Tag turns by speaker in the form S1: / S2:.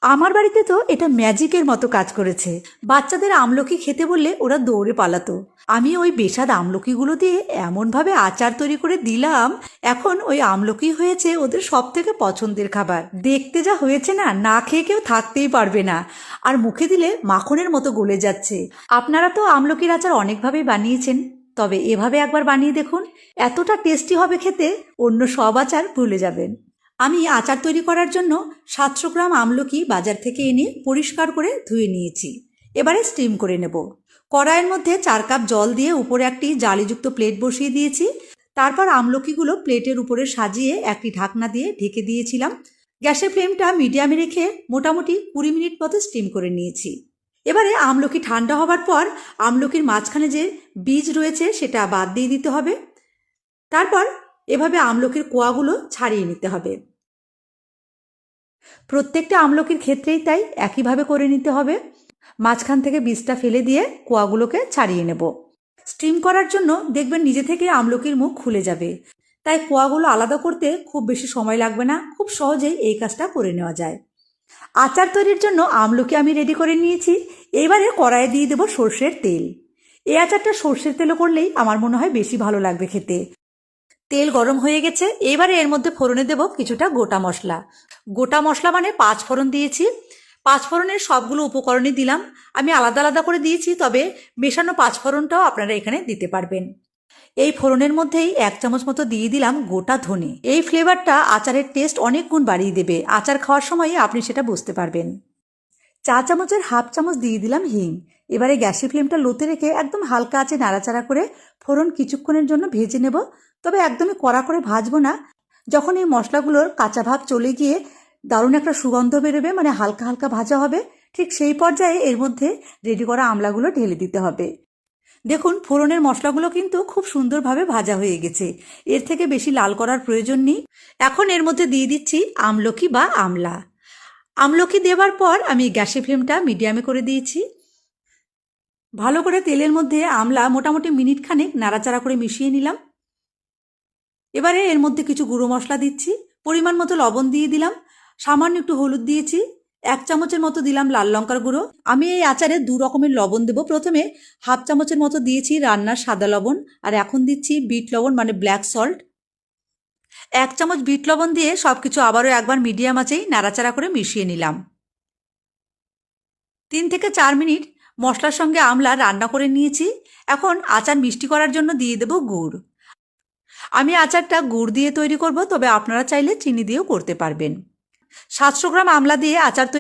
S1: আমার বাড়িতে তো এটা ম্যাজিকের মতো কাজ করেছে। বাচ্চাদের আমলকি খেতে বললে ওরা দৌড়ে পালাতো। আমি ওই বেস্বাদ আমলকিগুলো দিয়ে এমনভাবে আচার তৈরি করে দিলাম, এখন ওই আমলকি হয়েছে ওদের সব থেকে পছন্দের খাবার। দেখতে যা হয়েছে না, না খেয়ে কেউ থাকতেই পারবে না, আর মুখে দিলে মাখনের মতো গলে যাচ্ছে। আপনারা তো আমলকির আচার অনেকভাবেই বানিয়েছেন, তবে এভাবে একবার বানিয়ে দেখুন, এতটা টেস্টি হবে খেতে, অন্য সব আচার ভুলে যাবেন। আমি আচার তৈরি করার জন্য 700 গ্রাম আমলকি বাজার থেকে এনে পরিষ্কার করে ধুয়ে নিয়েছি। এবারে স্টিম করে নেব। কড়াইয়ের মধ্যে 4 কাপ জল দিয়ে উপরে একটি জালিযুক্ত প্লেট বসিয়ে দিয়েছি। তারপর আমলকিগুলো প্লেটের উপরে সাজিয়ে একটি ঢাকনা দিয়ে ঢেকে দিয়েছিলাম। গ্যাসের ফ্লেমটা মিডিয়ামে রেখে মোটামুটি 20 মিনিট মতো স্টিম করে নিয়েছি। এবারে আমলকি ঠান্ডা হবার পর আমলকির মাঝখানে যে বীজ রয়েছে সেটা বাদ দিয়ে দিতে হবে। তারপর এভাবে আমলকির কোয়াগুলো ছাড়িয়ে নিতে হবে। প্রত্যেকটা আমলকির ক্ষেত্রেই তাই একইভাবে করে নিতে হবে। মাঝখান থেকে বীজটা ফেলে দিয়ে কোয়াগুলোকে ছাড়িয়ে নেব। স্টিম করার জন্য দেখবেন নিজে থেকে আমলকির মুখ খুলে যাবে, তাই কোয়াগুলো আলাদা করতে খুব বেশি সময় লাগবে না, খুব সহজেই এই কাজটা করে নেওয়া যায়। আচার তৈরির জন্য আমলকি আমি রেডি করে নিয়েছি। এবারে কড়াইয়ে দিয়ে দেবো সর্ষের তেল। এই আচারটা সর্ষের তেলে করলেই আমার মনে হয় বেশি ভালো লাগবে খেতে। তেল গরম হয়ে গেছে, এবারে এর মধ্যে ফোড়নে দেব কিছুটা গোটা মশলা। গোটা মশলা মানে 5 ফোড়ন দিয়েছি। 5 ফোড়নের সবগুলো উপকরণই দিলাম। আমি আলাদা আলাদা করে দিয়েছি, তবে মেশানো 5 ফোড়নটাও আপনারা এখানে দিতে পারবেন। এই ফোড়নের মধ্যেই 1 চামচ মতো দিয়ে দিলাম গোটা ধনে। এই ফ্লেভারটা আচারের টেস্ট অনেক গুণ বাড়িয়ে দেবে। আচার খাওয়ার সময় আপনি সেটা বুঝতে পারবেন। 4 চামচের হাফ চামচ দিয়ে দিলাম হিং। এবারে গ্যাসের ফ্লেমটা লোতে রেখে একদম হালকা আঁচে নাড়াচাড়া করে ফোড়ন কিছুক্ষণের জন্য ভেজে নেব, তবে একদমই কড়া করে ভাজবো না। যখন এই মশলাগুলোর কাঁচা ভাব চলে গিয়ে দারুণ একটা সুগন্ধ বেরোবে, মানে হালকা হালকা ভাজা হবে, ঠিক সেই পর্যায়ে এর মধ্যে রেডি করা আমলাগুলো ঢেলে দিতে হবে। দেখুন, ফোড়নের মশলাগুলো কিন্তু খুব সুন্দরভাবে ভাজা হয়ে গেছে। এর থেকে বেশি লাল করার প্রয়োজন নেই। এখন এর মধ্যে দিয়ে দিচ্ছি আমলকি বা আমলা। আমলকি দেওয়ার পর আমি গ্যাসের ফ্লেমটা মিডিয়ামে করে দিয়েছি। ভালো করে তেলের মধ্যে আমলা মোটামুটি মিনিট খানেক নাড়াচাড়া করে মিশিয়ে নিলাম। এবারে এর মধ্যে কিছু গুঁড়ো মশলা দিচ্ছি। পরিমাণ মতো লবণ দিয়ে দিলাম, সামান্য একটু হলুদ দিয়েছি, 1 চামচের মতো দিলাম লাল লঙ্কার গুঁড়ো। আমি এই আচারে 2 রকমের লবণ দেব। প্রথমে হাফ চামচের মতো দিয়েছি রান্নার সাদা লবণ, আর এখন দিচ্ছি বিট লবণ মানে ব্ল্যাক সল্ট। 1 চামচ বিট লবণ দিয়ে সবকিছু আবারও একবার মিডিয়াম আঁচেই নাড়াচাড়া করে মিশিয়ে নিলাম। 3 থেকে 4 মিনিট মশলার সঙ্গে আমলা রান্না করে নিয়েছি। এখন আচার মিষ্টি করার জন্য দিয়ে দেব গুড়। আমি আচারটা গুড় দিয়ে তৈরি করব, তবে আপনারা চাইলে চিনি দিয়েও করতে পারবেন। 700 গ্রাম আমলা দিয়ে আচার